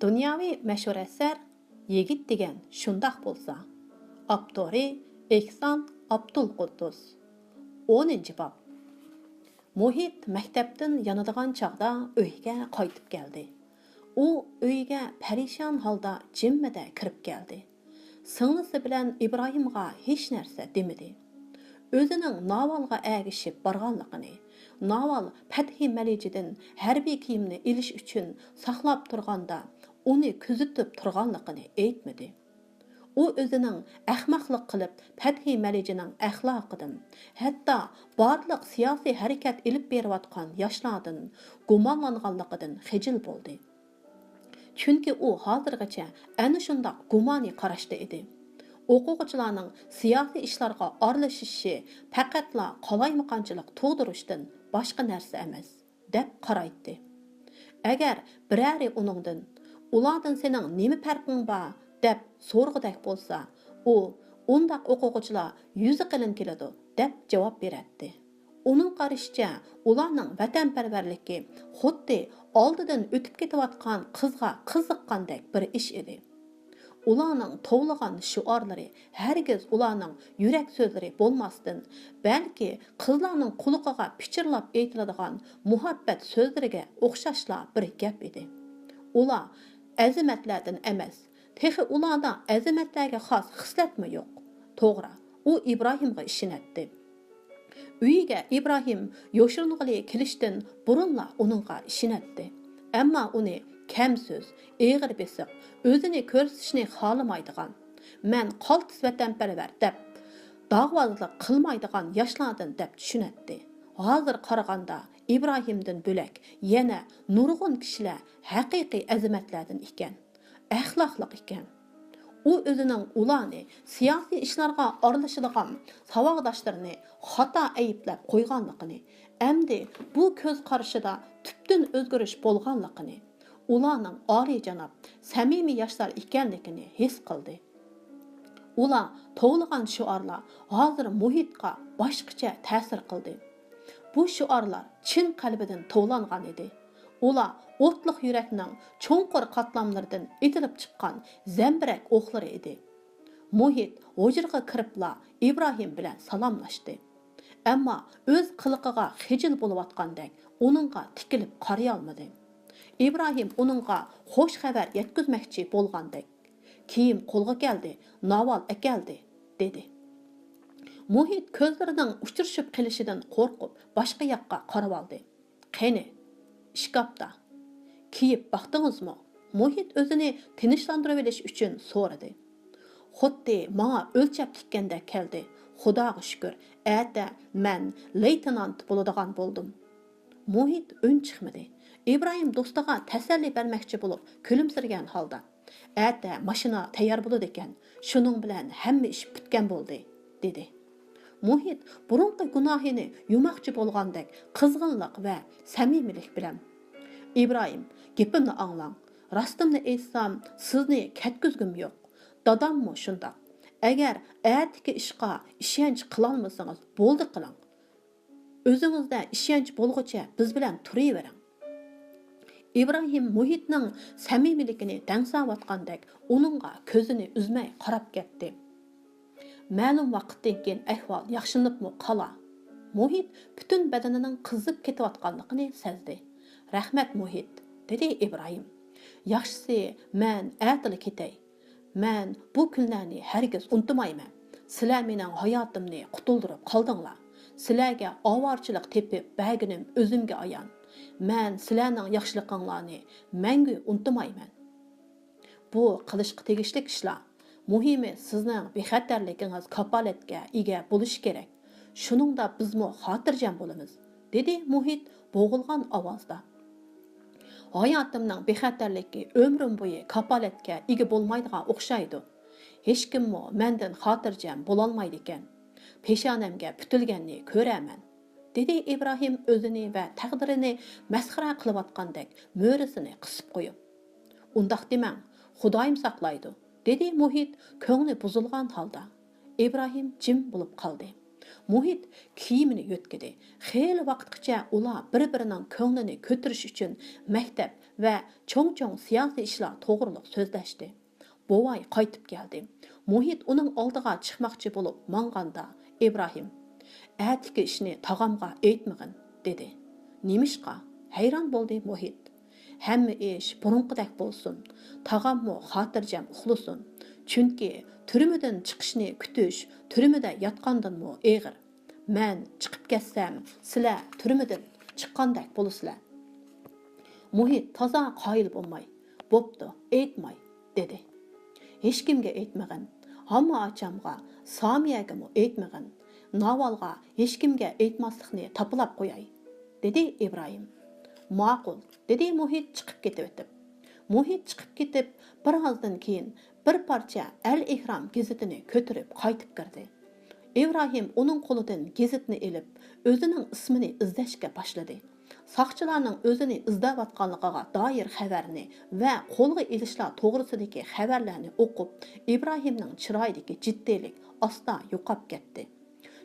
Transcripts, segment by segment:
Dunyoviy mashhur asar Yigit degan shundoq bo'lsa. Avtori Ehson Abdulquddus. 10-bob. Muhit maktabdan yanadigan chaqda uyga qaytib keldi. U uyga parishon holda jimmida kirib keldi. Singlisi bilan Ibrohimga hech narsa demadi. O'zining Navalga agishib borganligini, Naval Fathi Malijidan harbiy kiyimni elish uchun saqlab turganda uni kuzatib turganligini aytmadi. U o'zining ahmoqlik qilib Fathi Malijining axloqidan, hatto barliq siyosiy harakat elib berayotgan yoshlardan gumonlanganligidan xijil bo'ldi. Chunki u hozirgacha ana shunday gumoniy qarashda edi. O'quvchilarning siyosiy ishlarga aralashishi faqatla qalaymaqonchilik tug'dirishdan boshqa narsa emas, deb qaraydi. Agar birari uningdan ulardan sening nima farqing bor deb so'rg'idak bo'lsa, u undaq o'quvchilar yuzi qilin keladi deb javob beradi. Uning qarashicha, ularning vatanparvarligi xuddi oldidan o'tib ketayotgan qizga qiziqqandek bir ish edi. Ularning tovlagan shiorlari hargiz ularning yurak so'zlari bo'lmasdan, balki qizlarning quliqiga pichirlab aytiladigan muhabbat so'zlariga o'xshashla bir gap edi. Ular azimatlardan emas, texi ularda azimatlarga xos xislatmi yo'q. To'g'ri, u Ibrohimga ishonadi. Uyiga Ibrohim yoshirnig'ili kelishdan burunla uningga ishonadi. Ammo uni kam so'z, eg'ir besiq, o'zini ko'rsatishni xohlamaydigan, men qaltis vatanparvar deb da'vozlik qilmaydigan yoshlardan deb tushunadi. Hozir qaraganda Ibrohimdan bo'lak yana nurg'un kishilar haqiqiy azimatlardan ekan, axloqli ekan. U o'zining ularni siyosiy ishlarga aralashadigan savodoshlarini xato ayblab qo'yganligini, endi bu ko'z qarashida tubdan o'zgarish bo'lganligini, ularning oliyjanob, samimiy yoshlar ekanligini his qildi. Ular to'g'lagan shiorlar hozir muhitga boshqacha ta'sir qildi. Bu shiorlar chin qalbidan to'g'langan edi. Ular o'tliq yurakning cho'nqur qatlamlaridan etilib chiqqan zambirak o'qlari edi. Muhit hujraga kiribla Ibrohim bilan salomlashdi. Ammo o'z qiliqiga xijil bo'layotgandek uningga tikilib qaray olmadi. Ibrohim uningga xo'sh xabar yetkazmoqchi bo'lgandek, "Kiyim qo'lga keldi, Naval akeldi", dedi. Muhit ko'zlarining uchrashib kelishidan qo'rqib boshqa yoqqa qarab oldi. "Qani, ishkapda kiyib baxdingizmi?" Muhit o'zini tinchlantirib olish uchun so'radi. "Xuddi menga o'lchab tikkanda keldi. Xudoga shukr, ata men leytenant bo'ladigan bo'ldim." Muhit ön chiqmadi. Ibrohim do'stiga tasalli bermoqchi bo'lib, kulimsirgan holda, "Ata mashina tayyor bo'ladi ekan. Shuning bilan hamma ish bitgan bo'ldi", dedi. Muhit burunqi gunohini yumoqchi bo'lgandek qizg'inlik va samimilik bilan, "Ibrohim, gapimni anglang. Rostimni aytsam, sizni ketkizgim yo'q. Dadammi shundoq. Agar atiki ishqa ishonch qila olmasangiz, bo'ldi qiling. O'zingizda ishonch bo'lguncha biz bilan turavering." Ibrohim Muhitning samimiligini dangsayotgandek uningga ko'zini uzmay qarab ketdi. Ma'lum vaqtdan keyin ahvol yaxshilanibmi qala. Muhit butun badanining qizib ketayotganligini sezdi. "Rahmat Muhit", dedi Ibrohim. "Yaxshisi men atili ketay. Men bu kunlarni hargiz unutmayman. Sizlar mening hayotimni qutuldirib qoldinglar. Sizlarga ovorchilik tepib berganim o'zimga ayon. Men sizlarning yaxshiliginglarni mangu unutmayman. Bu qilishga tegishli ishlar. Muhimi sizning bexatarligingiz kapolatga ega bo'lish kerak. Shuningda bizmo xotirjam bo'lamiz", dedi Muhit bo'g'ilgan ovozda. "Hayotimning bexatarligi ömrüm bo'yi kapolatga ega bo'lmaydigan o'xshaydi. Hech kimmo mendan xotirjam bo'lolmaydi ekan. Peshonamga putilganni ko'raman", dedi Ibrohim o'zini va taqdirini masxara qilayotgandek mo'risini qisib qo'yib. "Undaq demang, Xudoyim saqlaydi", dedi Muhit ko'ngli buzilgan holda. Ibrohim jim bo'lib qoldi. Muhit kiyimini yo'tkidi. Xeyli vaqtgacha ular bir-birining ko'nglini ko'tirish uchun maktab va cho'ng-cho'ng siyosiy ishlar to'g'riliq so'zlashdi. Bovay qaytib keldi. Muhit uning oldiga chiqmoqchi bo'lib manganda Ibrohim "Atiki ishni tog'amga aytmag'in" dedi. "Nimishqa?" hayron bo'ldi Muhit. "Hamma ish burunqidek bo'lsin. Tog'ammo xotirjam uxlasin. Chunki turmadan chiqishni kutish turmada yotgandanmi og'ir. Men chiqib ketsam, sizlar turmadan chiqqandek bo'lasizlar." Muhit toza qoyil bo'lmay, "Bo'pti, aytmay" dedi. "Hech kimga aytmag'in. Hamma achamga, Samiyagami aytmag'in. Navalga hech kimga aytmaslikni tapilab qo'yay" dedi Ibrohim. "Ma'qul" dedi Muhit chiqib ketib o'tib. Muhit chiqib ketib, bir ozdan keyin bir parcha Al-Ihrom gazetini ko'tarib qaytib kirdi. Ibrohim uning qo'lidan gazetni elib, o'zining ismini izlashga boshladi. Saqchilarning o'zini izlayotganligiga doir xabarni va qo'lga ilishlar to'g'risidagi xabarlarni o'qib, Ibrohimning chiroyidagi jiddiylik asta yo'qolib ketdi.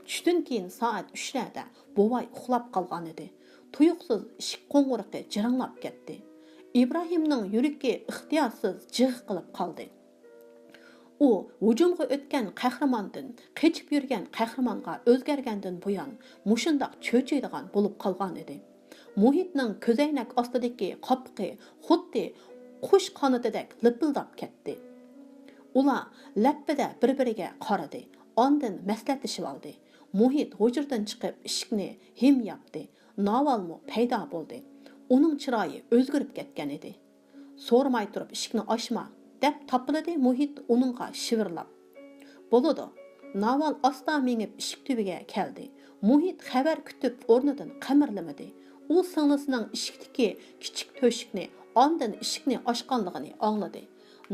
Tushdan keyin soat 3 larda bovay uxlab qolgan edi. Tuyuqsiz ishik qo'ng'iriqi jiranglab ketdi. Ibrohimning yuragi ixtiyorsiz jig'i qilib qoldi. U hujumga o'tgan qahramondan qechib yurgan qahramonga o'zgargandan buyon mushundoq cho'chiydigan bo'lib qolgan edi. Muhitning ko'zoynak ostidagi qopqi xuddi qush qanotidek lipildab ketdi. Ular lappida bir-biriga qaradi. Ondan maslahatishib oldi. Muhit hujurdan chiqib eshikni him yopdi. Navalmo paydo bo'ldi. Uning chiroyi o'zgarib ketgan edi. "So'ramay turib eshikni ochma" deb topildi Muhit uningga shivirlab. "Bo'ladi." Naval asta mengib eshik tubiga keldi. Muhit xabar kutib o'rnidan qamirlamadi. U singlisining eshikdagi kichik to'shikni, ondan eshikni ochganligini angladi.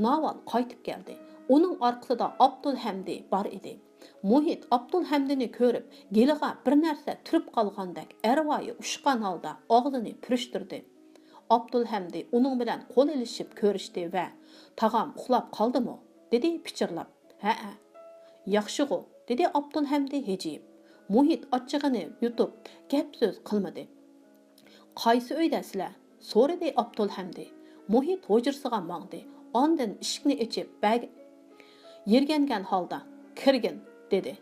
Naval qaytib keldi. Uning orqasida Abdulhamdi bor edi. Muhit Abdulhamdini ko'rib, geliga bir narsa turib qolgandek arvoyi ushgan holda og'zini purishtirdi. Abdulhamdi uning bilan qo'l ilishib ko'rishdi va "Tag'am uxlab qoldimi?" dedi pichirlab. "Ha, yaxshi-ku" dedi Abdulhamdi hejib. Muhit ochig'ini yutib, gap so'z qilmadi. "Qaysi uydasizlar?" so'radi Abdulhamdi. Muhit hujursiga mangdi. Ondan eshikni ochib, bag yergangan holda "Kirgin" dedi.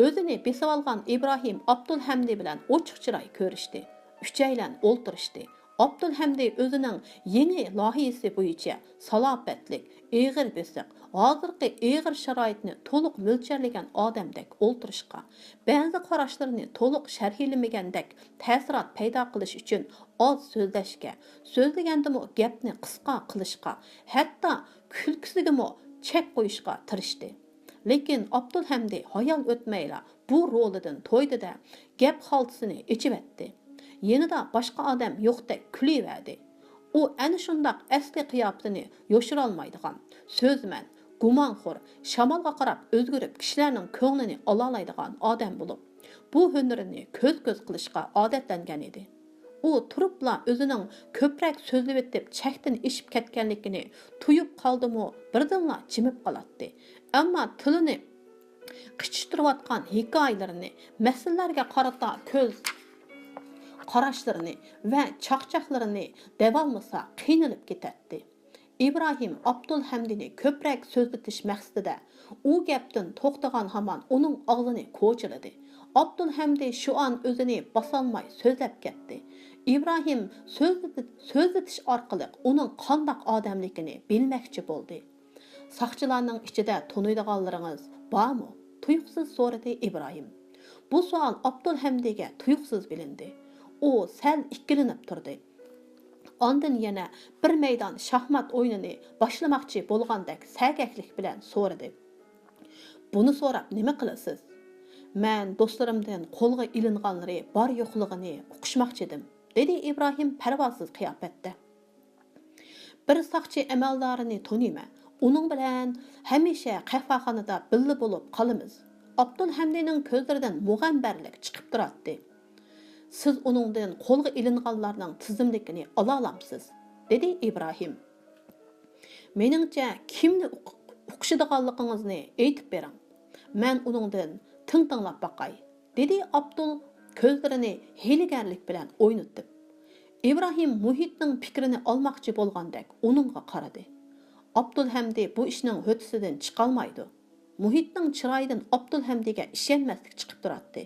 O'zini besib olgan Ibrohim Abdulhamdi bilan ochiq chiroy ko'rishdi. Uchaylan o'ltirishdi. Abdulhamdi o'zining yangi loyihasi bo'yicha salobatlik, eg'ir besiq, hozirgi eg'ir sharoitni to'liq mo'ljallangan odamdek o'ltirishga, ba'zi qarashlarini to'liq sharhlamagandek ta'sirot paydo qilish uchun oz so'zlashga, so'zlagandimi gapni qisqa qilishga, hatto kulkisigami chek qo'yishga tirishdi. Lekin Abdulhamdi hayal o'tmayla bu rolidan to'ydida gap xaltasini ichib etdi. Yanida boshqa odam yo'qdek kulayverdi. U ana shundoq asli qiyofatini yoshira olmaydigan, so'zman, gumonxo'r, shamolga qarab o'zgarib kishilarning ko'nglini ola oladigan odam bo'lib, bu hunarini ko'z-ko'z qilishga odatlangan edi. U turibla o'zining ko'prak so'zlab etib chakdan eshib ketganligini tuyib qoldimi, birdanla jimib qolatdi. Ammo tilini qichishtirayotgan hikoyalarini, masalalarga qarata ko'z qarashlarini va chaqchaqlarini davolmasa qiynalib ketadi. Ibrohim Abdulhamdini ko'prak so'zlatish maqsadida u gapdan to'xtagan hamon uning og'zini ko'chirdi. Abdulhamdi shu an o'zini bosolmay so'zlab ketdi. Ibrohim so'zlatish orqali uning qandoq odamligini bilmoqchi bo'ldi. "Saqchilarning ichida tunuydiganlaringiz bormi?" tuyuqsiz so'radi Ibrohim. Bu savol Abdulhamdiga tuyuqsiz bilindi. U sal ikkilinib turdi. Ondan yana bir maydon shaxmat o'yinini boshlamoqchi bo'lgandek sagaklik bilan so'radi. "Buni so'rab nima qilasiz?" "Men do'stlarimdan qo'lga ilinganlari bor yo'qligini uqishmoqchi edim", dedi Ibrohim parvosiz qiyofatda. "Bir saqchi amaldorini tuniyman. Uning bilan hamisha qahvaxonada birga bo'lib qolamiz." Abdulhamdining ko'zlaridan mug'ambarlik chiqib turadi. "Siz uningdan qo'lga ilinganlarning tizimligini ola olamsiz", dedi Ibrohim. "Meningcha kimni o'qishadiganligingizni aytib bering. Men uningdan tinglab boqay", dedi Abdul ko'zlarini hiylagarlik bilan o'ynatib. İbrahim Muhitning fikrini olmoqchi bo'lgandek uningga qaradi. Abdulhamdi bu ishning hötisidan chiqolmaydi. Muhitning chiroyidan Abdulhamdiga ishonmaslik chiqib turadi.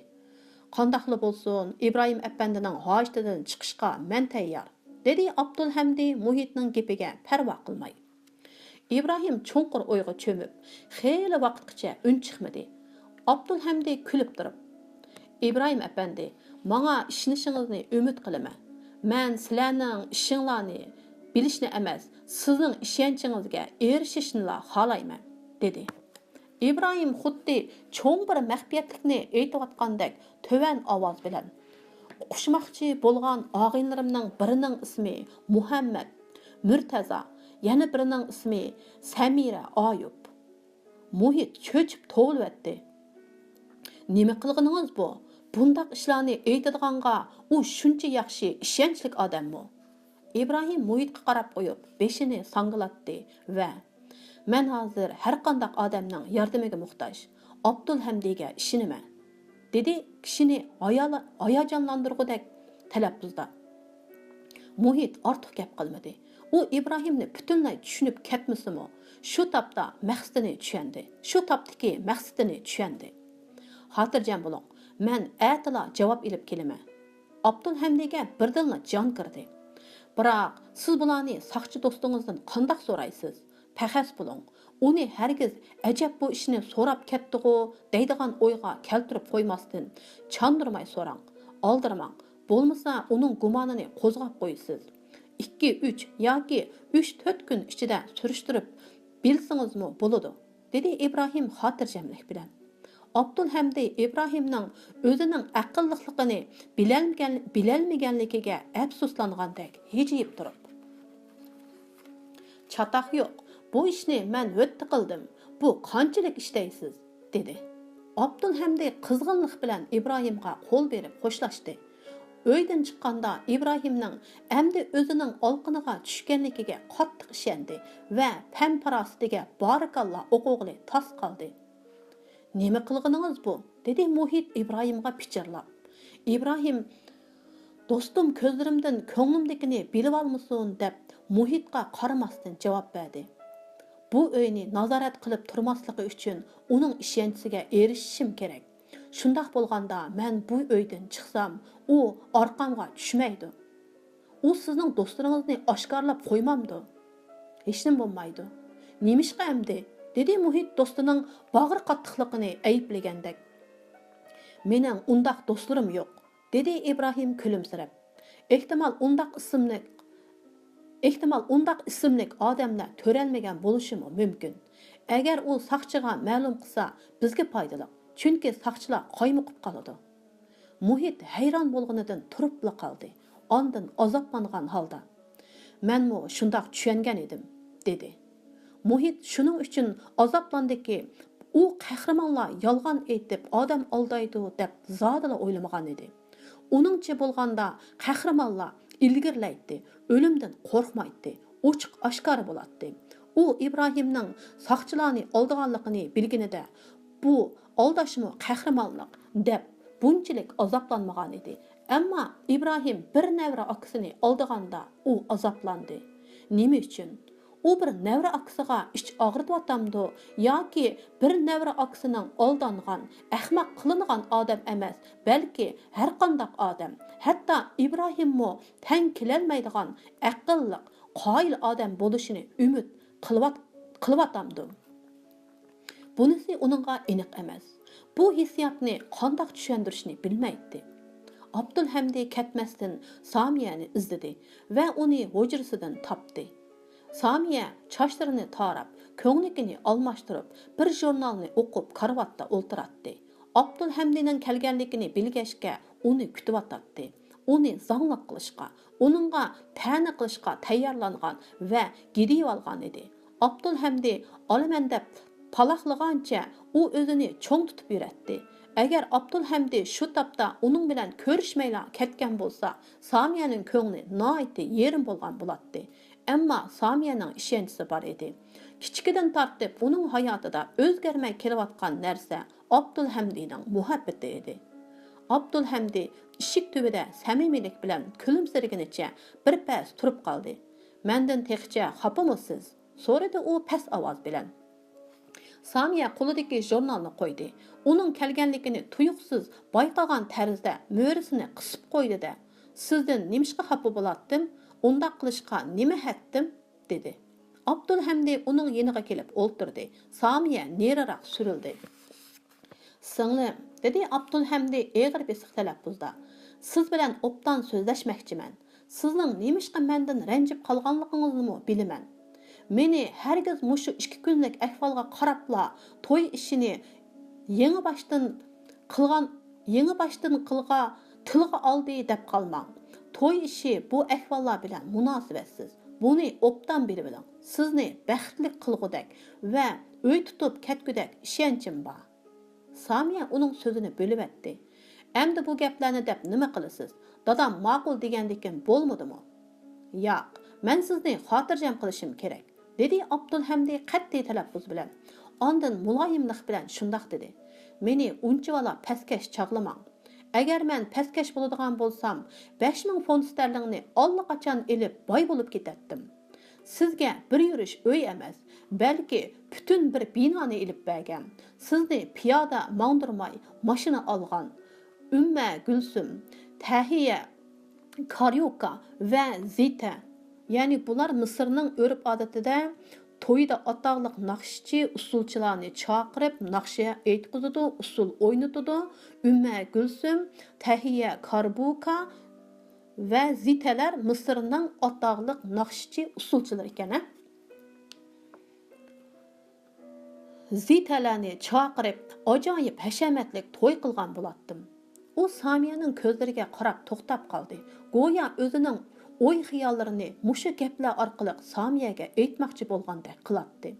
Qandaqlı bo'lsin, İbrahim әпәндінің hojatidan chiqishga men tayyor, dedi Abdulhamdi Muhitning gapiga parvo qilmay. İbrahim cho'nqur o'yga cho'mib, xeyli vaqtgacha un chiqmadi. Abdulhamdi kulib turib, İbrahim әпәndi, menga ishonishingizni umid qilaman. Men sizlarning ishinglarni bilishni emas, sizning ishonchingizga erishishni xohlayman, dedi. İbrahim xuddi cho'ng bir maxfiyatlikni aytayotgandek tövan ovoz bilan, o'qishmoqchi bo'lgan og'inlarimning birining ismi Muhammad, Murtaza, yana birining ismi Samira Ayub. Muhit cho'chib to'g'ilvatdi. Nima qilganingiz bu? Bundaq ishlarni aytadiganға u shuncha yaxshi, ishonchli odammi? İbrahim Muhitga qarab qo'yib, beshini sangilatdi va "Men hozir har qanday odamning yordamiga muhtoj. Abdulhamdiga ishinaman", dedi kishini hayajonlantirgudek talaffuzda. Muhit ortiq gap qilmadi. U İbrahimni butunlay tushunib ketmasimi, shu topda maqsadini tushundi. Shu topdagi maqsadini tushundi. Xotirjam bo'ling. Men atila javob ilib kelaman. Abdulhamdiga birdanla jon kirdi. Biroq siz bularni saqchi do'stingizdan qandoq so'raysiz? Pəxəs bulun. Onu hergiz əcəb bu işini sorab ketdiğu deydiğən oyğa keltirib qoymasdın. Çandırmay sorang, aldırmang. Bolmasa onun gumanını qozğab qoysiz. 2-3 yoki 3-4 gün içində sürüştürüb bilsingizmi boludu, dedi İbrahim xotirjamlik bilan. Abdulhamdi İbrahimning o'zining aqlliqligini bilolmaganligiga afsuslangandek hijiyib turib, "Çataq yo'q. Bu ishni men o'tdi qildim. Bu qanchalik ishtaysiz", dedi. Abdulhamdi qizg'inlik bilan İbrahimga qo'l berib xo'shlashdi. Uydan chiqqanda İbrahimning endi o'zining olqiniga tushganligiga qattiq ishondi va fan-farosatiga barakalloh o'qig'ili tas qoldi. "Nima qilganingiz bu?" dedi Muhit İbrahimga pichirlab. İbrahim, "Do'stim ko'zlarimdan ko'nglimdagini bilib olmasin" deb Muhitga qaramasdan javob berdi. Bu uyni nazorat qilib turmasligi uchun uning ishonchiga erishishim kerak. Shundaq bo'lganda men bu uydan chiqsam, u orqamga tushmaydi. U sizning do'stlaringizni oshkorlab qo'ymamdi. Hech nima bo'lmaydi. Nimishqa endi? Dedi Muhit do'stining bag'ri qattiqligini ayblagandek. "Mening undaq do'stlarim yo'q", dedi İbrahim kulimsirab. Ehtimal undaq ismlik odamlar ko'rolmagan bo'lishi mumkin. Agar u saqchiga ma'lum qilsa, bizga foydali. Chunki saqchilar qaymoqib qoladi. Muhit hayron bo'lganidan turibla qoldi. Ondan azoblangan holda, "Menmi shundoq tushungan edim", dedi. Muhit shuning uchun azoblandiki, u qahramonlar yolg'on aytib odam aldaydi deb zodila o'ylamagan edi. Uningcha bo'lganda qahramonlar ilgirlaydi, o'limdan qo'rqmaydi, ochiq oshkor bo'ladi. U İbrahimning saqchilarni oldiganligini bilganida, bu aldashmi qahramonlik deb bunchalik azoblanmagan edi. Ammo İbrahim bir nevra akisini oldiganda u azoblandi. Nima uchun? U bir nevra akisiga ich og'rityaptamdi yoki bir nevra akisining aldangan, ahmoq qilingan odam emas, balki har qanday odam, hatto İbrahimmo tang kelolmaydigan aqlli, qoyil odam bo'lishini umid qilyaptamdi. Bunisi uningga aniq emas. Bu hissiyotni qandoq tushuntirishni bilmaydi. Abdulhamdi ketmasdan Samiyani izladi va uni hujrasidan topdi. Samiya chochlarini tarab, ko'ngligini almashtirib, bir jurnalni o'qib karvatda o'ltiratdi. Abdulhamdining kelganligini bilgachga uni kutyotdi. Uni zanglik qilishga, uningga ta'na qilishga tayyorlangan va gidib olgan edi. Abdulhamdi olaman deb palaqlagancha u o'zini cho'ng tutib yuratdi. Agar Abdulhamdi shu topda uning bilan ko'rishmayla ketgan bo'lsa, Samiyaning ko'ngli noiti yerim bo'lgan bo'ladi. Ammo Samiyaning ishonchisi bor edi. Kichkidan tortib uning hayotida o'zgarmay kelayotgan narsa Abdulhamdining muhabbati edi. Abdulhamdi ishik tubida samimiylik bilan kulimsiragunicha bir pas turib qoldi. "Mendan texcha xapamisiz?" so'radi u past ovoz bilan. Samiya qo'lidagi jurnalni qo'ydi. Uning kelganligini tuyuqsiz bayqagan tarzda mo'risini qisib qo'ydi-da, "Sizdan nimishqa xafa bo'latdim? Undaq qilishqa nima hatdim?" dedi. Abdulhamdi uning yeniga kelib o'ltirdi. Samiya neriroq surildi. "Singlim", dedi Abdulhamdi eg'ir besiq talaffuzda. "Siz bilan obdan so'zlashmoqchiman. Sizning nimishqa mendan ranjib qolganligingizni bilaman. Meni hergiz mushu 2 kunlik ahvolga qarabla to'y ishini yangi boshdan qilga tilga oldi deb qolmang. To'y ishi bu ahvollar bilan munosabatsiz. Buni obdan bilib oling. Sizni baxtli qilgudak va uy tutib ketgudak ishonchim bor." Samiya uning so'zini bo'lib etdi. "Endi bu gaplarni deb nima qilasiz? Dadam ma'qul degandikin bo'lmadimi?" "Yo'q, men sizni xotirjam qilishim kerak", dedi Abdulhamdi qat'iy talaffuz bilan. Ondan muloyimlik bilan shundoq dedi: "Meni unchavala pastkash chog'lamang. Agar men pastkash bo'ladigan bo'lsam, 5000 fond sterlingni allaqachon elib boy bo'lib ketatdim. Sizga bir yurish uy emas, balki butun bir binoni elib bergan. Sizni piyoda mangdirmay mashina olgan. Umma Gulsum, Tahiya, Karyuka va Zita, ya'ni bular Misrning urf-odatida to'yda ataqliq naqshchi usulchilarni chaqirib naqsha aytqizadi, usul o'ynatadi. Umma Gulsum, Tahiya, Karbuka va Zitalar Misrning ataqliq naqshchi usulchilar ekan. Zitalarni chaqirib ajoyib hashamatlik to'y qilgan bo'latdim." U Samiyaning ko'zlariga qarab to'xtab qoldi. Go'yo o'zining o'y xiyollarini mushu gaplar orqali Samiyaga aytmoqchi bo'lgandek qilatdi.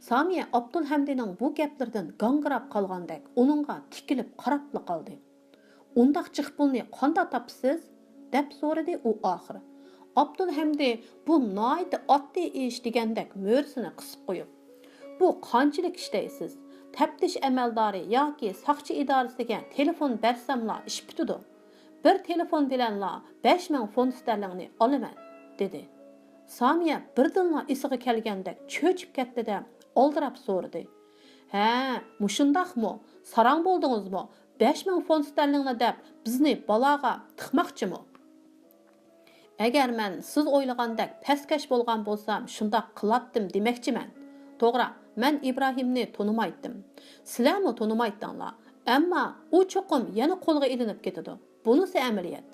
Samiya Abdulhamdining bu gaplaridan gangirab qolgandek uningga tikilib qarab qoldi. "Undaq chiqpulni qanday topsiz?" deb so'radi u oxiri. Abdulhamdi bu noyda oddiy ish degandek mo'rsini qisib qo'yib, "Bu qanchalik ishdaysiz? Taftish amaldori yoki soqchi idorasiga telefon bersamla ish bitadi. Bir telefon bilanla 5000 fond sterlingni olaman", dedi. Samiya birdanla esiga kelgandek cho'chib ketdi-da, oldirab so'radi: "Ha, mushundaqmi? Sarang bo'ldingizmi? 5000 fond sterlingni deb bizni baloga tiqmoqchimi?" "Agar men siz o'ylagandek pastkash bo'lgan bo'lsam, shundoq qilatdim demoqchiman. To'g'ri, men Ibrohimni tonimaydim. Sizlarmi tonimaydinglar? Ammo u cho'qim yana qo'lga ilinib ketadi. Bunisi amaliyat.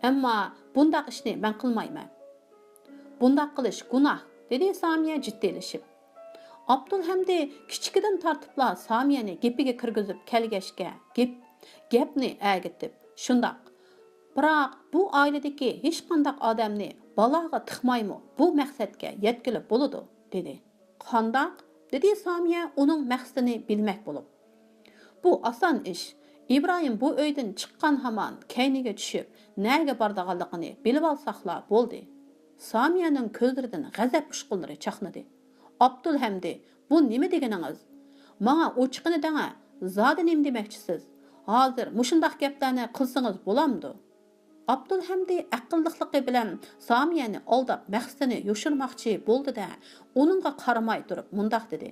Ammo bundaq ishni men qilmayman. Bundaq qilish gunoh", dedi Samiya jiddiylashib. Abdulhamdi kichikidan tortibla Samiyani gapiga kirgizib kelgashga gapni agitib, "Shundoq. Biroq bu oiladagi hech qanday odamni baloga tiqmaymi bu maqsadga yetkilib bo'ladi", dedi. "Qandoq?" dedi Samiya uning maqsadini bilmak bo'lib. "Bu oson ish. İbrahim bu uydan chiqqan hamon kayniga tushib, nega bordiganligini bilib olsaqlar bo'ldi." Samiyaning ko'zlaridan g'azab uchqunlari chaqnadi. "Abdulhamdi, bu nima deganingiz? Menga ochiqini danga, zodi nima demoqchisiz? Hozir mushundaq gaplarni qilsangiz bo'lamdi?" Abdulhamdi aqlliqligi bilan Samiyani aldab maqsadini yoshirmoqchi bo'ldi-da, uningga qaramay turib mundaq dedi: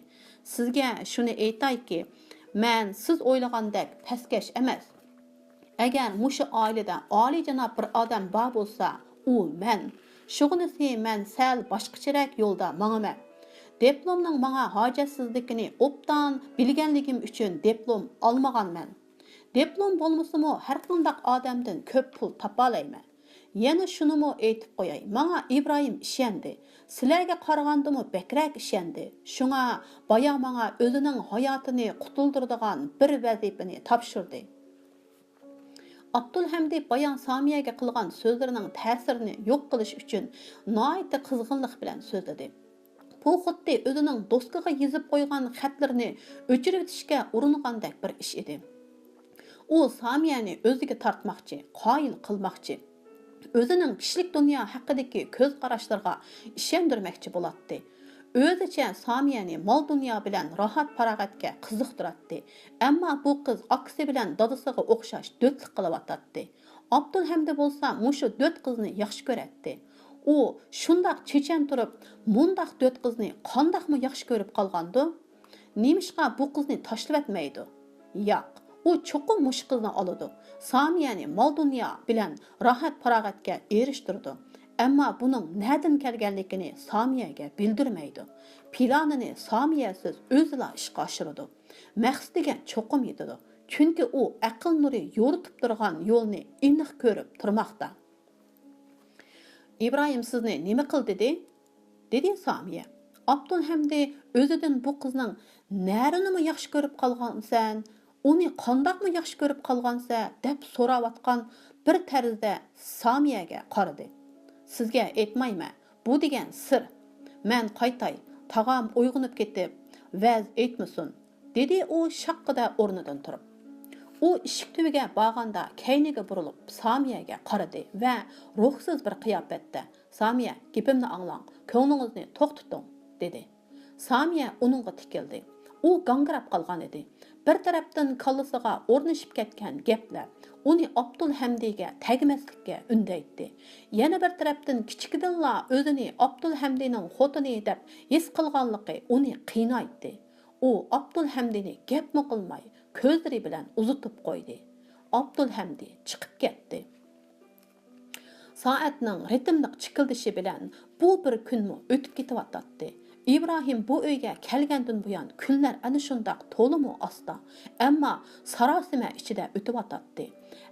"Sizga shuni aytayki, men siz o'ylagandek pastkash emas. Agar mushu oilada oliyjanob bir odam bor bo'lsa, u men. Shug'unisi men sal boshqacharoq yo'lda manaman. Diplomning menga hojatsizligini obdan bilganligim uchun diplom olmaganman. Diplom bo'lmasimi har qanday odamdan ko'p pul topa olayman. Yana shunimi aytib qo'yay, menga Ibrohim ishondi. Sizlarga qaragandimi bakrak ishondi. Shunga boya menga o'zining hayotini qutuldiradigan bir vazifani topshirdi." Abdulhamdi bayan Samiyaga qilgan so'zlarining ta'sirini yo'q qilish uchun noyta qizg'inlik bilan so'zladi. Bu xuddi o'zining do'stiga yozib qo'ygan xatlarini o'chirib o'tishga uringandek bir ish edi. U Samiyani o'ziga tortmoqchi, qoyil qilmoqchi, o'zining kishilik dunyo haqidagi ko'z qarashlarga ishondirmoqchi bo'ladi. O'zicha Samiyani mol dunyo bilan rohat farog'atga qiziqtiradi. Ammo bu qiz aksi bilan dadasiga o'xshash do'tlik qilyotdi. Abdulhamdi bo'lsa, mushu do't qizni yaxshi ko'radi. U shundoq chechan turib, mundaq do't qizni qandoqmi yaxshi ko'rib qolgandi? Nemishqa bu qizni tashlab etmaydi? Yo'q, u cho'qim mush qizni oladi. Samiyani mol dunyo bilan rohat farog'atga erishtirdi. Ammo buning na'dan kelganligini Samiyaga bildirmaydi. Planini Samiyasiz o'zila ishga oshiradi. Maqsadiga cho'qim yetadi. Chunki u aql nuri yo'ritib turgan yo'lni aniq ko'rib turmoqda. İbrahim sizni nima qildi dedi Samiya. Abdulhamdi o'zidan bu qizning narini yaxshi ko'rib qolgansan, uni qandoqmi yaxshi ko'rib qolgansa deb so'rayotgan bir tarzda Samiyaga qaradi. Sizga aytmayman, bu degan sir. Men qaytay, tag'am uyg'onib ketib, vaz aytmasin, dedi u shaqqida o'rnidan turib. U eshik tubiga borganda kayniga burilib Samiyaga qaradi va ruhsiz bir qiyofatda "Samiya, gapimni anglang, ko'nglingizni to'xtating", dedi. Samiya uningga tikildi. U gangirab qolgan edi. Bir tarafdan kallasiga o'rnashib ketgan gaplar uni Abdulhamdiga tegmaslikka undaydi. Yana bir tarafdan kichikdinla o'zini Abdulhamdining xotini deb his qilganligi uni qiynaydi. U Abdulhamdini gapmi qilmay ko'zlari bilan uzitib qo'ydi. Abdulhamdi chiqib ketdi. Soatning ritmlik chikildishi bilan bu bir kunmi o'tib ketyapti. İbrahim bu uyga kelgandan buyon kunlar ana shundoq to'limu asta, ammo sarosima ichida o'tyapti.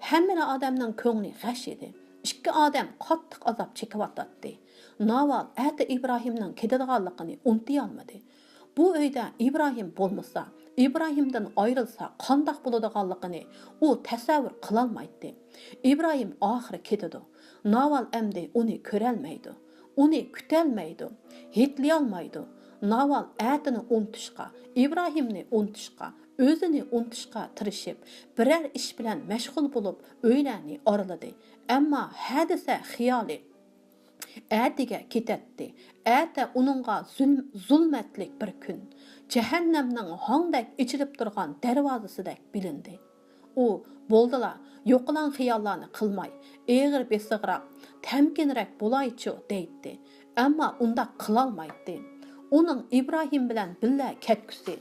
Hamma odamning ko'ngli g'ash edi. Ikki odam qattiq azob chekyapti. Naval ati İbrahimning ketadiganligini unutay olmadi. Bu uyda İbrahim bo'lmasa, İbrahimdan ayrilsa qandoq bo'ladiganligini u tasavvur qila olmaydi. İbrahim oxiri ketadi. Naval endi uni ko'rolmaydi. Uni kutalmaydi, hetliyolmaydi. Naval atini unutishga, İbrahimni unutishga, o'zini unutishga tirishib, biror ish bilan mashg'ul bo'lib, o'ylarni oraladi. Ammo hadisa xiyoli atiga ketadi. Ata uningga zulmatlik bir kun, jahannamning hongdak ichilib turgan darvozasidek bilindi. U bo'ldila, yo'qolan xiyollarni qilmay, eg'ir besig'roq, tamkinroq bo'laychi deydi. Ammo unda qilolmaydi. Uning İbrahim bilan billa ketkusi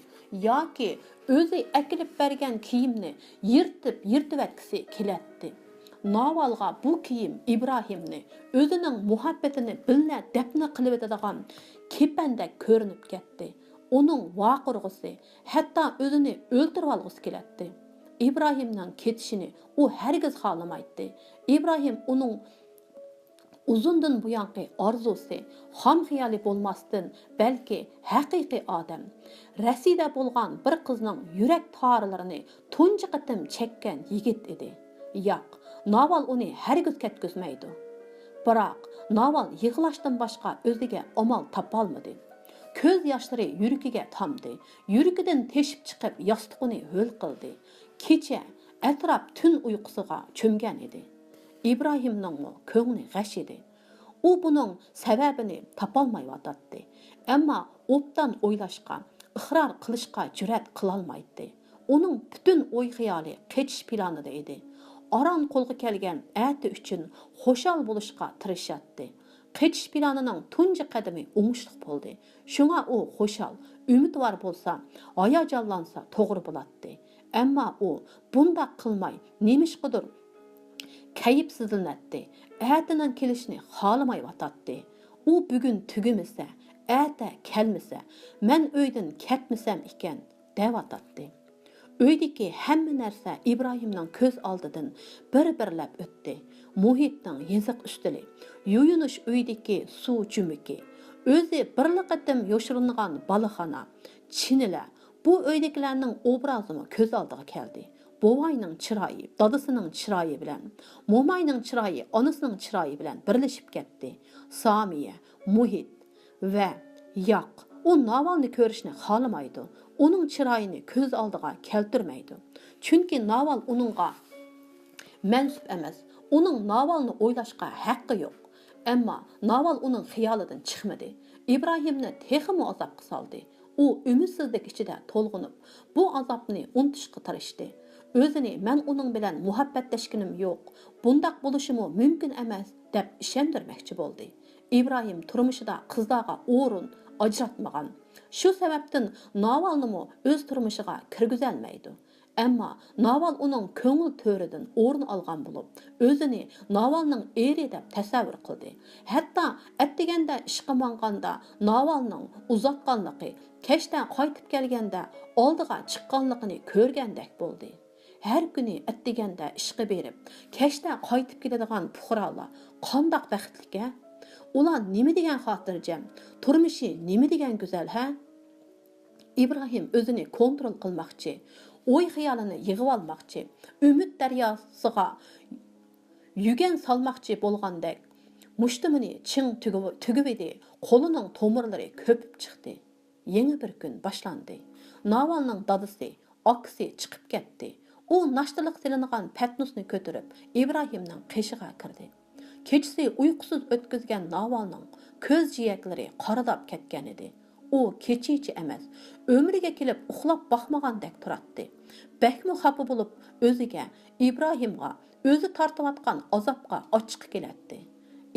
yoki o'zi akilib bergan kiyimni yirtib etkisi keladi. Navalga bu kiyim İbrahimni o'zining muhabbatini billa dafna qilib etadigan kepandek ko'rinib ketdi. Uning vaqirg'isi hatto o'zini o'ldirib olg'isi keladi. İbrahimning ketishini u hargiz xohlamaydi. İbrahim uning uzundan buyanqi orzusi, xom xiyoli bo'lmasdan, balki haqiqiy odam. Rasida bo'lgan bir qizning yurak torlarini tunji qatim chekkan yigit edi. Yo'q, Naval uni hargiz ketkizmaydi. Biroq Naval yig'lashdan boshqa o'ziga amal topolmadi. Ko'z yoshlari yuragiga tamdi. Yuragidan teshib chiqib yostiqni ho'l qildi. Kecha atrof tun uyqusiga cho'mgan edi. İbrahimning ko'ngli g'ash edi. U buning sababini topolmayotdi. Ammo obdan o'ylashga, iqror qilishga jur'at qilolmaydi. Uning butun o'y xiyoli qechish planida edi. Aron qo'lga kelgan ati uchun xo'shal bo'lishga tirishadi. Qechish planining tunji qadami o'ngishli bo'ldi. Shunga u xo'shal, umidvor bo'lsa, hayajonlansa to'g'ri bo'ladi. Ammo u bunda qilmay, nemishqidir kayıpsizlanatdi. Atining kelishini xohlamayotdi. U bugun tugimasa, ata kelmasa, men uydan ketmasam ekan, deyotdi. Uydagi hamma narsa İbrahimning ko'z oldidan bir-birlab o'tdi. Muhitning yeziq ustili, yuyunish uydagi suv jumuki, o'zi birliqatim yoshiringan balaxona, chinila, bu uydagilarning obrazini ko'z oldiga keldi. Bovayning chiroyi, dadasining chiroyi bilan, mo'mayning chiroyi, onasining chiroyi bilan birlashib ketdi. Samiya, Muhit va yo'q, u Navalni ko'rishni xohlamaydi. Uning chiroyini ko'z oldiga keltirmaydi. Chunki Naval uningga mansub emas. Uning Navalni o'ylashga haqqi yo'q. Ammo Naval uning xiyolidan chiqmadi. İbrahimni texmi azapqa saldı. U ümitsizlik ichida to'lg'inib, bu azobni unutishga tirishdi. O'zini men uning bilan muhabbatlashganim yo'q, bundaq bo'lishimi mumkin emas deb ishontirmoqchi bo'ldi. İbrahim turmushida qizlarga o'rin ajratmagan. Shu sababdan Navalnimi o'z turmushiga kirgizolmaydi. Ammo Naval uning ko'ngil to'ridan o'rin olgan bo'lib, o'zini Navalning eri deb tasavvur qildi. Hatto atdiganda ishqa manganda Navalning uzatganligi, kechda qaytib kelganda oldiga chiqqanligini ko'rgandek bo'ldi. Har kuni atdiganda ishqa berib, kechda qaytib keladigan fuqarolar qandoq baxtli-a? Ular nima degan xotirjam, turmushi nima degan go'zal, ha? İbrahim o'zini kontrol qilmoqchi, o'y xiyolini yig'ib olmoqchi, umid daryosiga yugan solmoqchi bo'lgandek mushtumini ching tugib edi, qo'lining tomirlari ko'pib chiqdi. Yangi bir kun boshlandi. Navalning dadisi, akasi chiqib ketdi. U nashtaliq silingan patnusni ko'tarib İbrahimning qishiga kirdi. Kechasi uyqusiz o'tkazgan Navalning ko'z jiyaklari qoradab ketgan edi. U kechichi emas, umriga kelib uxlab baxmagandek turardi. Bakmi xafa bo'lib o'ziga, İbrahimga, o'zi tortayotgan azobga ochiq keladi.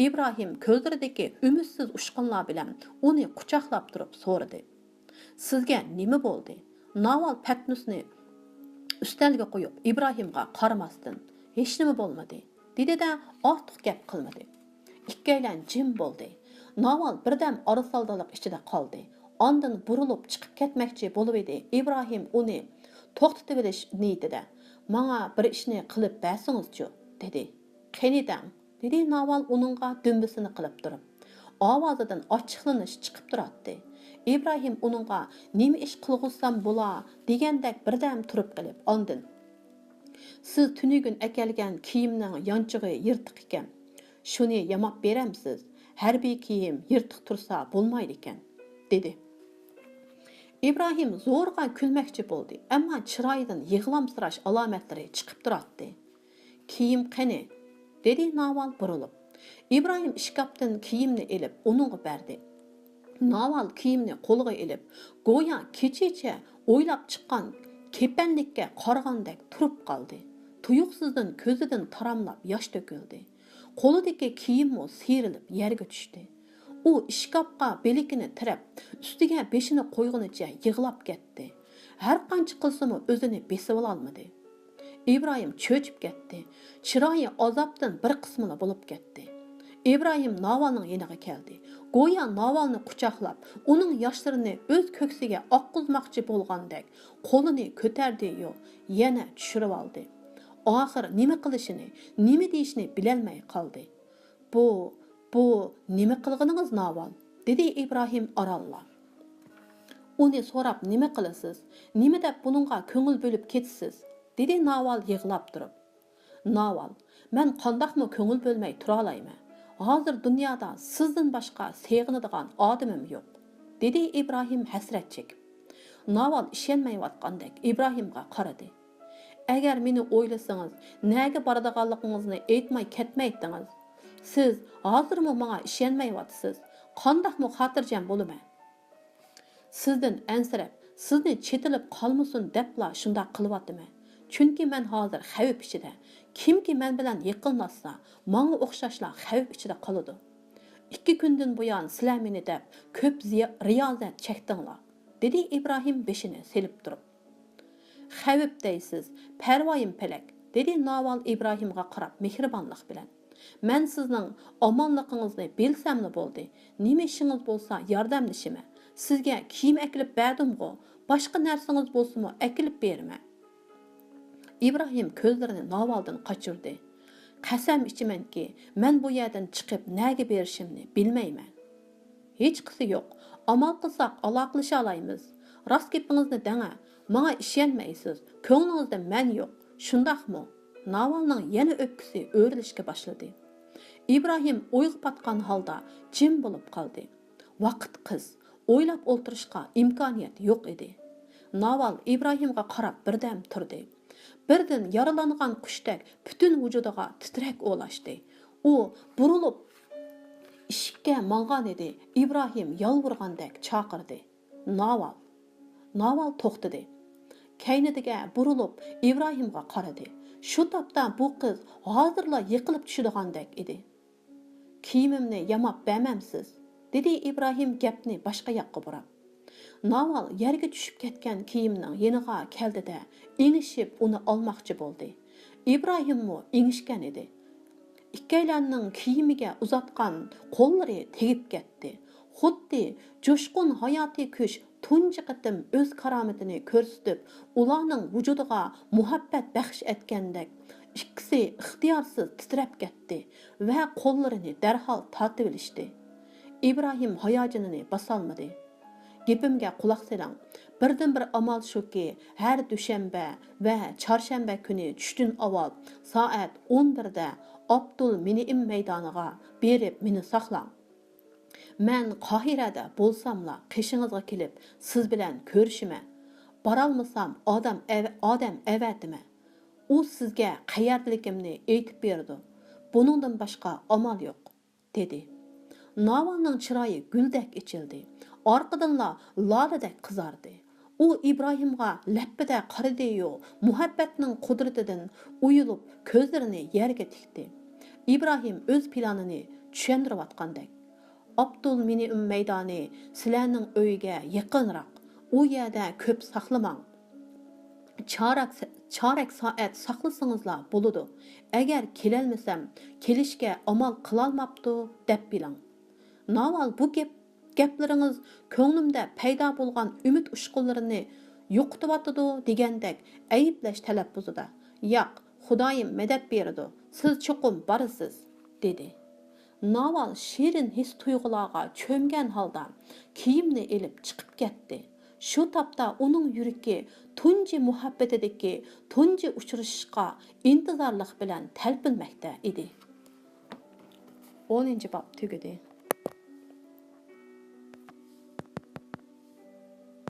İbrahim ko'zlaridagi umidsiz ushqinlar bilan uni quchoqlab turib so'radi. Sizga nima bo'ldi? Naval patnusni ustalga qo'yib İbrahimga qaramasdan, hech nima bo'lmadi, dedi-da ortiq gap qilmadi. Ikkalan jim bo'ldi. Naval birdam orisaldalik ichida qoldi. Ondan burilib chiqib ketmoqchi bo'lib edi. İbrahim uni to'xtatib olish niyatida. "Menga bir ishni qilib bersingiz-chi", dedi. "Qanidang", dedi Naval uningga dumbisini qilib turib. Ovozidan ochiqlanish chiqib turardi. İbrahim uningga "Nima ish qilg'izsam bo'la" degandek birdam turib qilib, ondan "Siz tunugun akelgan kiyimning yonchig'i yirtiq ekan. Shuni yamab beramsiz. Harbiy kiyim yirtiq tursa bo'lmaydi ekan", dedi. İbrahim zo'rg'a kulmoqchi bo'ldi, ammo chiroyidan yig'lamsirash alomatlari chiqib turardi. "Kiyim qani?" dedi Naval burilib. İbrahim ishkapdan kiyimni elib uningga berdi. Naval kiyimni qo'liga elib, go'yo kechicha o'ylab chiqqan kepanlikka qaragandek turib qoldi. Tuyuqsizdan ko'zidan taramlab yosh to'kildi. Qo'lidagi kiyimmi siyrilib yerga tushdi. U ishkapqa belikini tirab, ustiga beshini qo'ygunicha yig'lab ketdi. Har qancha qilsa-mu o'zini besib olmadi. İbrahim cho'chib ketdi. Chiroyi azobdan bir qismini bo'lib ketdi. İbrahim Navalning yeniga keldi. Go'yo Navalni quchoqlab, uning yoshlarini o'z ko'ksiga oqqizmoqchi bo'lgandek qo'lini ko'tardi-yu, yana tushirib oldi. Oxir nima qilishini, nima deyishni bilolmay qoldi. Bu nima qilganingiz Naval?" dedi İbrahim aralla. "Uni so'rab nima qilasiz? Nima deb buningga ko'ngil bo'lib ketasiz?" dedi Naval yig'lab turib. "Naval, men qandoqmi ko'ngil bo'lmay tura olayman? Hozir dunyoda sizdan boshqa sevginadigan odamim yo'q", dedi İbrahim hasrat chekib. Naval ishonmayotgandek İbrahimga qaradi. "Agar meni o'ylasangiz, nega boradiganligingizni aytmay ketmaydingiz? Siz hozirmi menga ishonmayapsiz? Qandoqmi xotirjam bo'laman? Sizdan ansirab, sizni chetilib qolmasin debla shunda qilyapman. Chunki men hozir xavf ichida. Kimki men bilan yaqinlashsa, menga o'xshashlar xavf ichida qoladi. 2 kundan buyon sizlar meni deb ko'p riyozat chekdinglar", dedi İbrahim beshini selib turib. "Xavf deysiz, parvoyim pelak", dedi Naval İbrahimga qarab mehribonlik bilan. "Men sizning omonligingizni bilsamli bo'ldi. Nima ishingiz bo'lsa yordamlashima. Sizga kiyim akilib berdim-ku, boshqa narsangiz bo'lsa-mu akilib berma." İbrahim ko'zlarini Navaldan qochirdi. "Qasam ichimanki, men bu yerdan chiqib nega berishimni bilmayman. Hech qisi yo'q. Amal qilsak aloqalasha olamiz. Rost gapingizni danga. Menga ishonmaysiz. Ko'nglingizda men yo'q. Shundaqmi?" Navalning yana o'pkisi o'rilishga boshladi. İbrahim o'yg'ib patgan holda jim bo'lib qoldi. Vaqt qiz, o'ylab o'ltirishga imkoniyat yo'q edi. Naval İbrahimga qarab birdam turdi. Birdan yaralangan qushdek butun vujudiga titrak o'lashdi. U burilib ishikka mangan edi. İbrahim yalvurgandek chaqirdi. Naval. Naval to'xtadi. Kaynidiga burilib İbrahimga qaradi. Shu topda bu qiz hozirla yiqilib tushadigandak edi. Kiyimimni yamab bermamsiz, dedi İbrahim gapni boshqa yoqqa burab. Naval yerga tushib ketgan kiyimning yeniga keldida ingishib uni olmoqchi bo'ldi. İbrahimmi ingishgan edi. Ikkalanning kiyimiga uzatgan qo'llari tegib ketdi. Xuddi jo'shqin hayotiy kuch tunji qitim o'z karomatini ko'rsatib, ularning vujudiga muhabbat baxsh etgandek, ikkisi ixtiyorsiz titrab ketdi va qo'llarini darhol tortib olishdi. İbrahim hayajonini bosolmadi. Gapimga quloq soling. Birdan bir amal shuki, har dushanba va chorshanba kuni tushdan avval soat 11 da Abdul Miniim maydoniga berib meni saqlang. Men Qohirada bo'lsamla qishingizga kelib siz bilan ko'rishiman. Borolmasam odam avatimi. U sizga qayerdaligimni aytib berdi. Buningdan boshqa amal yo'q, dedi. Navalning chiroyi guldek ichildi. Orqadanla ladadek qizardi. U İbrahimga lappida qaradi-yu, muhabbatning qudratidan uyulib ko'zlarini yerga tikdi. İbrahim o'z planini tushuntirayotgandek. Abdul Miniim maydoni sizlarning uyiga yaqinroq. U yerda ko'p saqlamang. Chorak soat saqlasangizlar bo'ladi. Agar kelolmasam, kelishga amal qilolmabdi deb biling. Naval bu gaplaringiz ko'nglimda paydo bo'lgan umid ushqunlarini yo'qotyotdi degandek ayiblash talaffuzida. Yo'q, Xudoyim madad berdi. Siz cho'qim borasiz, dedi. Naval shirin his tuyg'ularga cho'mgan holda kiyimni elib chiqib ketdi. Shu topda uning yuragi tunji muhabbatidagi tunji uchrashishga intizorlik bilan talpinmoqda edi. 10-bob tugadi.